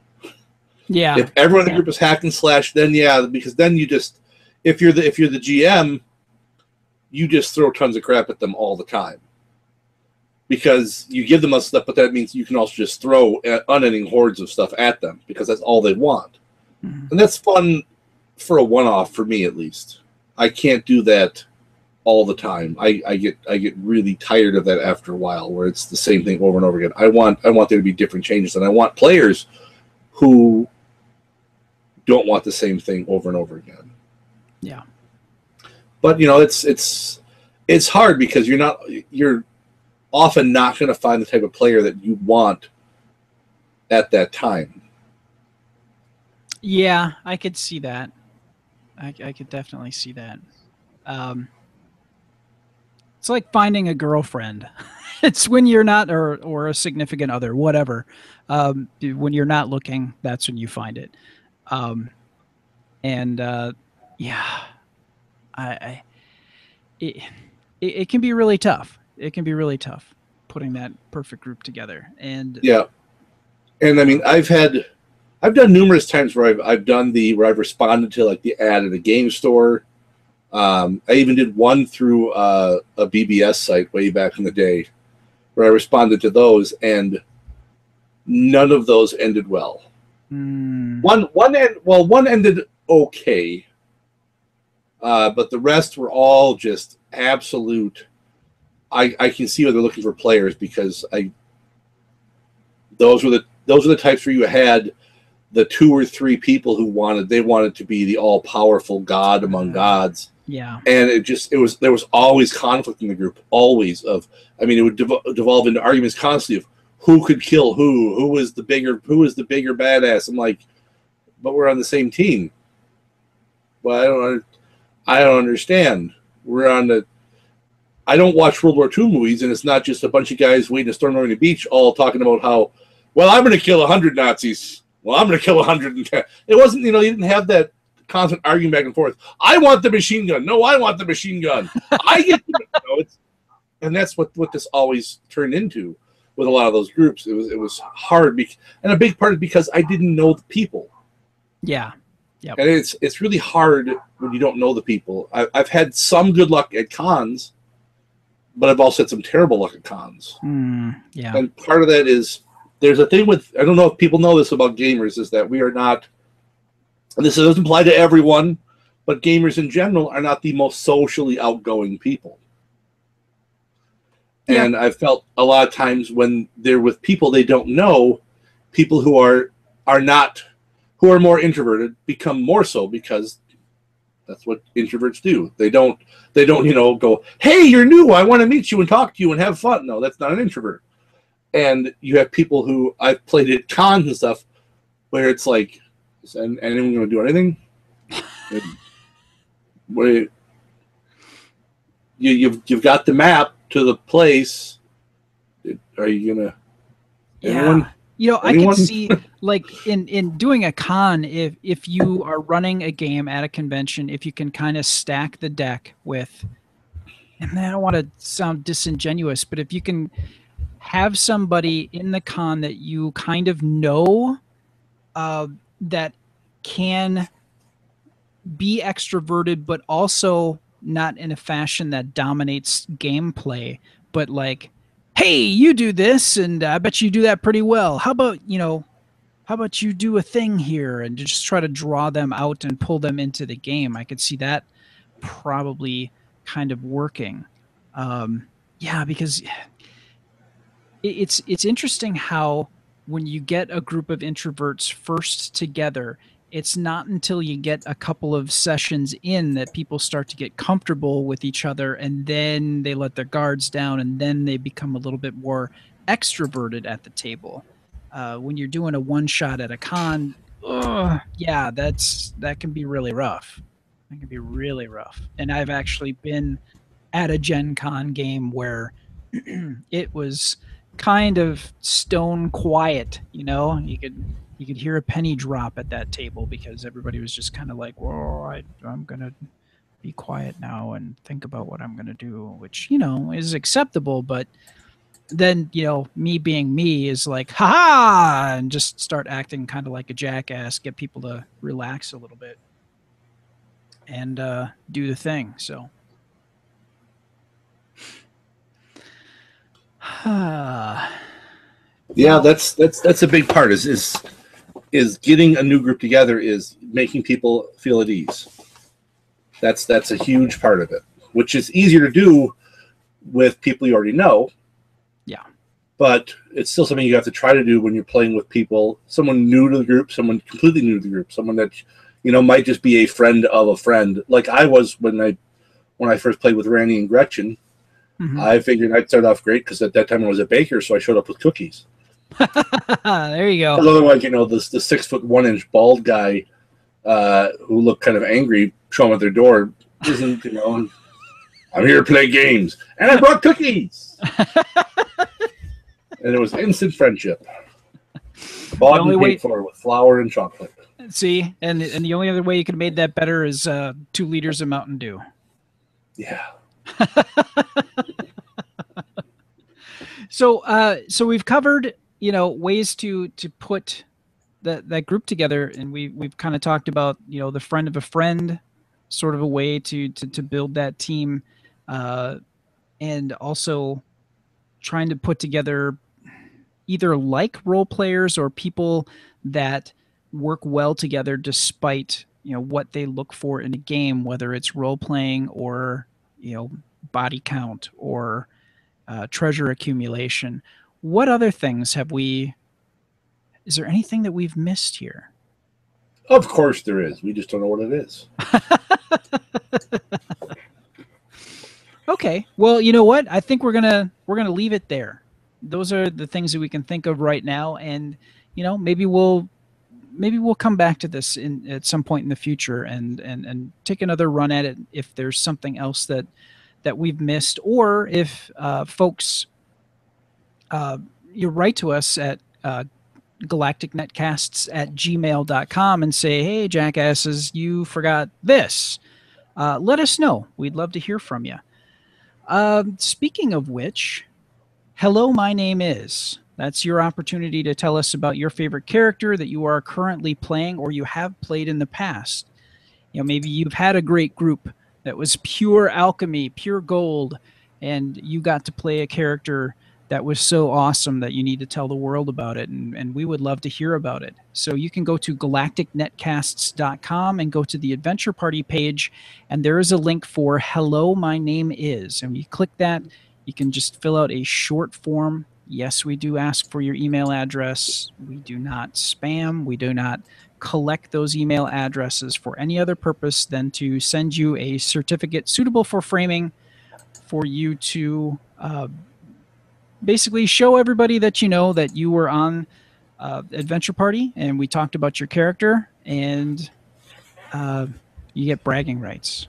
Yeah. If everyone in the group is hack and slash, then yeah, because then you just if you're the GM, you just throw tons of crap at them all the time. Because you give them stuff, but that means you can also just throw unending hordes of stuff at them because that's all they want. Mm-hmm. And that's fun for a one-off, for me at least. I can't do that all the time. I get really tired of that after a while, where it's the same thing over and over again. I want there to be different changes, and I want players who don't want the same thing over and over again. Yeah. But it's hard because you're often not going to find the type of player that you want at that time. Yeah, I could see that. I could definitely see that. It's like finding a girlfriend. It's when you're not, or a significant other, whatever. When you're not looking, that's when you find it. Yeah, it can be really tough. It can be really tough putting that perfect group together. And yeah, and I mean, I've done numerous times where I've responded to like the ad at a game store. I even did one through a BBS site way back in the day, where I responded to those, and none of those ended well. One ended okay, but the rest were all just absolute. I can see why they're looking for players, because those were the types where you had the 2 or 3 people who wanted to be the all powerful god among gods, Yeah. And there was always conflict in the group, always it would devolve into arguments constantly of who could kill who was the bigger badass. I'm like, but we're on the same team. Well, I don't understand. I don't watch World War II movies, and it's not just a bunch of guys waiting to storm over the beach all talking about how, well, I'm going to kill 100 Nazis. Well, I'm going to kill 110. It wasn't, you didn't have that constant arguing back and forth. I want the machine gun. No, I want the machine gun. I get and that's what this always turned into with a lot of those groups. It was hard, and a big part is because I didn't know the people. Yeah. Yep. And it's really hard when you don't know the people. I've had some good luck at cons, but I've also had some terrible luck at cons. Yeah. And part of that is there's a thing with, I don't know if people know this about gamers, is that we are not, and this doesn't apply to everyone, but gamers in general are not the most socially outgoing people. Yeah. And I've felt a lot of times when they're with people they don't know, people who are more introverted become more so, because that's what introverts do. They don't go, hey, you're new, I want to meet you and talk to you and have fun. No, that's not an introvert. And you have people who I've played at cons and stuff where it's like, is anyone going to do anything? You've got the map to the place. Are you going to? Anyone? Yeah. I could see, like, in doing a con, if you are running a game at a convention, if you can kind of stack the deck with, and I don't want to sound disingenuous, but if you can have somebody in the con that you kind of know that can be extroverted, but also not in a fashion that dominates gameplay, but like, hey, you do this, and I bet you do that pretty well. How about you do a thing here, and just try to draw them out and pull them into the game. I could see that probably kind of working. Yeah, because it's interesting how when you get a group of introverts first together, it's not until you get a couple of sessions in that people start to get comfortable with each other, and then they let their guards down, and then they become a little bit more extroverted at the table. When you're doing a one shot at a con, yeah, that can be really rough. That can be really rough. And I've actually been at a Gen Con game where it was kind of stone quiet. You could hear a penny drop at that table because everybody was just kind of like, whoa, I'm gonna be quiet now and think about what I'm gonna do, which is acceptable. But then me being me is like, ha, and just start acting kind of like a jackass, get people to relax a little bit and do the thing. So yeah, that's a big part is getting a new group together, is making people feel at ease. That's a huge part of it, which is easier to do with people you already know. Yeah. But it's still something you have to try to do when you're playing with people, someone new to the group, someone completely new to the group, someone that might just be a friend of a friend. Like I was when I first played with Randy and Gretchen. Mm-hmm. I figured I'd start off great because at that time I was a baker, so I showed up with cookies. There you go. Otherwise, the 6'1" bald guy who looked kind of angry, showing at their door, isn't I'm here to play games, and I brought cookies, and it was instant friendship. Bought and paid for with flour and chocolate. See, and the only other way you could have made that better is 2 liters of Mountain Dew. Yeah. So we've covered ways to put that group together, and we've kind of talked about the friend of a friend, sort of a way to build that team, and also trying to put together either like role players or people that work well together despite what they look for in a game, whether it's role playing or body count or treasure accumulation. What other things is there anything that we've missed here? Of course there is. We just don't know what it is. Okay. Well, you know what? I think we're gonna leave it there. Those are the things that we can think of right now, and maybe we'll come back to this in at some point in the future and take another run at it if there's something else that we've missed, or if folks uh, you write to us at galacticnetcasts@gmail.com and say, hey, jackasses, you forgot this. Let us know. We'd love to hear from you. Speaking of which, hello, my name is. That's your opportunity to tell us about your favorite character that you are currently playing or you have played in the past. Maybe you've had a great group that was pure alchemy, pure gold, and you got to play a character that was so awesome that you need to tell the world about it, and we would love to hear about it. So you can go to galacticnetcasts.com and go to the Adventure Party page, and there is a link for Hello, My Name Is. And when you click that, you can just fill out a short form. Yes, we do ask for your email address. We do not spam. We do not collect those email addresses for any other purpose than to send you a certificate suitable for framing for you to basically show everybody that you know that you were on Adventure Party and we talked about your character, and you get bragging rights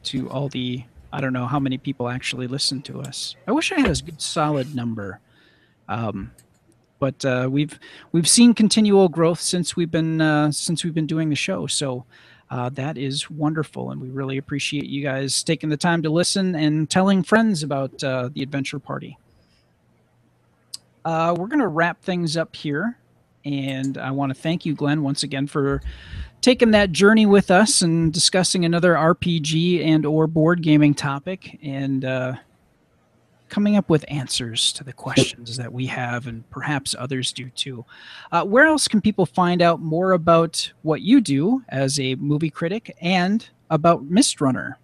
to all the, I don't know how many people actually listen to us. I wish I had a good solid number. But we've seen continual growth since we've been doing the show. So that is wonderful, and we really appreciate you guys taking the time to listen and telling friends about the Adventure Party. We're going to wrap things up here, and I want to thank you, Glenn, once again for taking that journey with us and discussing another RPG and or board gaming topic, and coming up with answers to the questions that we have, and perhaps others do too. Where else can people find out more about what you do as a movie critic and about Myst Runner?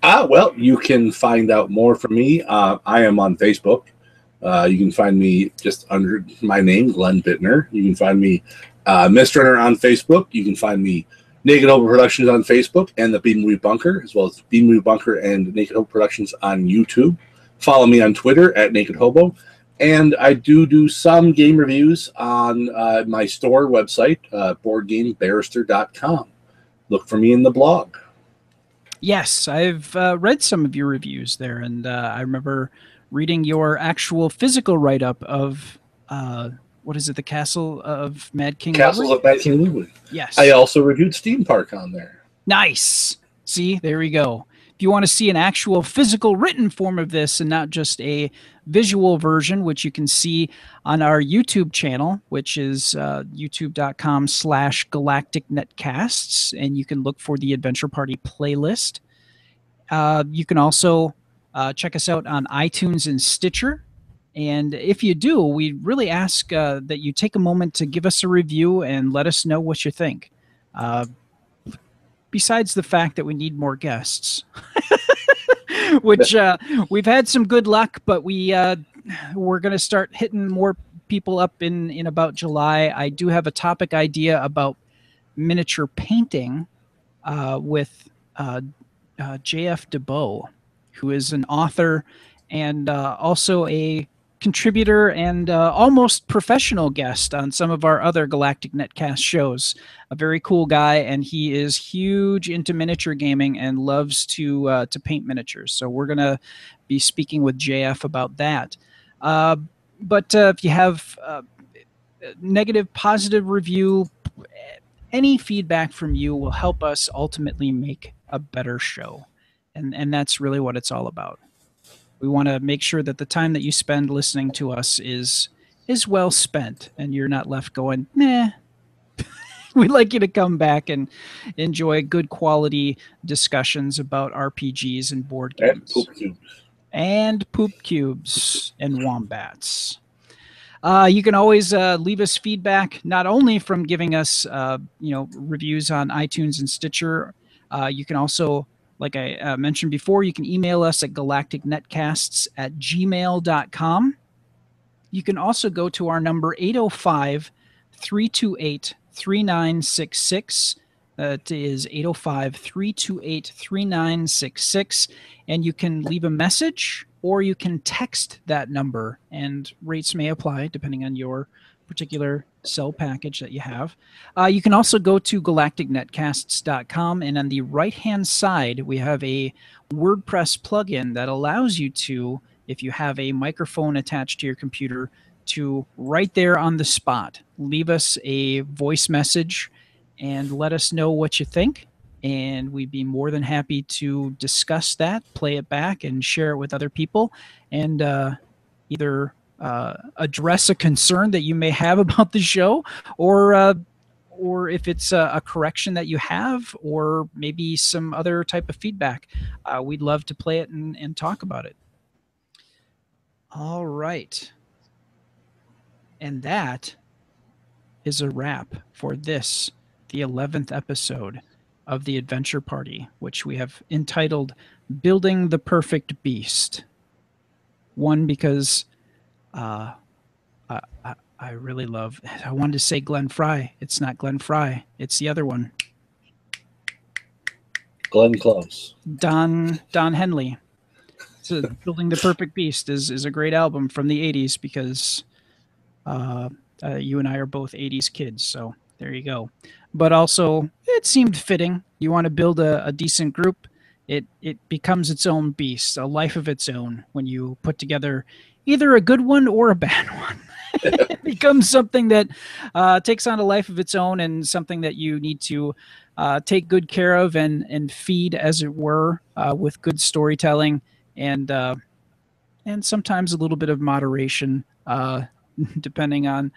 Well, you can find out more from me. I am on Facebook. You can find me just under my name, Glenn Bittner. You can find me Myst Runner on Facebook. You can find me Naked Hobo Productions on Facebook and the B Movie Bunker, as well as B Movie Bunker and Naked Hobo Productions on YouTube. Follow me on Twitter at Naked Hobo. And I do some game reviews on my store website, boardgamebarrister.com. Look for me in the blog. Yes, I've read some of your reviews there, and I remember reading your actual physical write-up of, what is it, the Castle of Mad King Castles Ludwig? of Mad King Ludwig. Yes. I also reviewed Steam Park on there. Nice. See, there we go. If you want to see an actual physical written form of this and not just a visual version, which you can see on our YouTube channel, which is youtube.com/galacticnetcasts, and you can look for the Adventure Party playlist. You can also check us out on iTunes and Stitcher. And if you do, we really ask that you take a moment to give us a review and let us know what you think. Besides the fact that we need more guests, which we've had some good luck, but we're going to start hitting more people up in about July. I do have a topic idea about miniature painting with J.F. DeBow, who is an author and also a contributor and almost professional guest on some of our other Galactic Netcast shows. A very cool guy, and he is huge into miniature gaming and loves to paint miniatures. So we're going to be speaking with JF about that. But if you have negative, positive review, any feedback from you will help us ultimately make a better show. And that's really what it's all about. We want to make sure that the time that you spend listening to us is well spent, and you're not left going, meh. We'd like you to come back and enjoy good quality discussions about RPGs and board games. And poop cubes and wombats. You can always leave us feedback, not only from giving us reviews on iTunes and Stitcher. You can also, like I mentioned before, you can email us at galacticnetcasts@gmail.com. You can also go to our number 805-328-3966. That is 805-328-3966. And you can leave a message or you can text that number, and rates may apply depending on your particular cell package that you have. You can also go to galacticnetcasts.com, and on the right-hand side, we have a WordPress plugin that allows you to, if you have a microphone attached to your computer, to right there on the spot, leave us a voice message and let us know what you think. And we'd be more than happy to discuss that, play it back, and share it with other people, and either address a concern that you may have about the show, or if it's a correction that you have, or maybe some other type of feedback. We'd love to play it and talk about it. All right. And that is a wrap for this, the 11th episode of the Adventure Party, which we have entitled Building the Perfect Beast. One, because I really love, I wanted to say Glenn Fry. It's not Glenn Fry. It's the other one. Glenn Close. Don Henley. So Building the Perfect Beast is a great album from the 80s, because you and I are both 80s kids, so there you go. But also, it seemed fitting. You want to build a decent group, it becomes its own beast, a life of its own, when you put together either a good one or a bad one. It becomes something that takes on a life of its own, and something that you need to take good care of and feed, as it were, with good storytelling and sometimes a little bit of moderation, depending on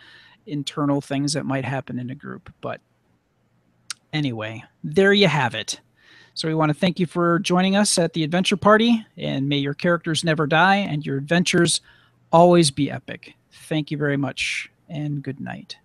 internal things that might happen in a group. But anyway, there you have it. So we want to thank you for joining us at the Adventure Party, and may your characters never die and your adventures always be epic. Thank you very much, and good night.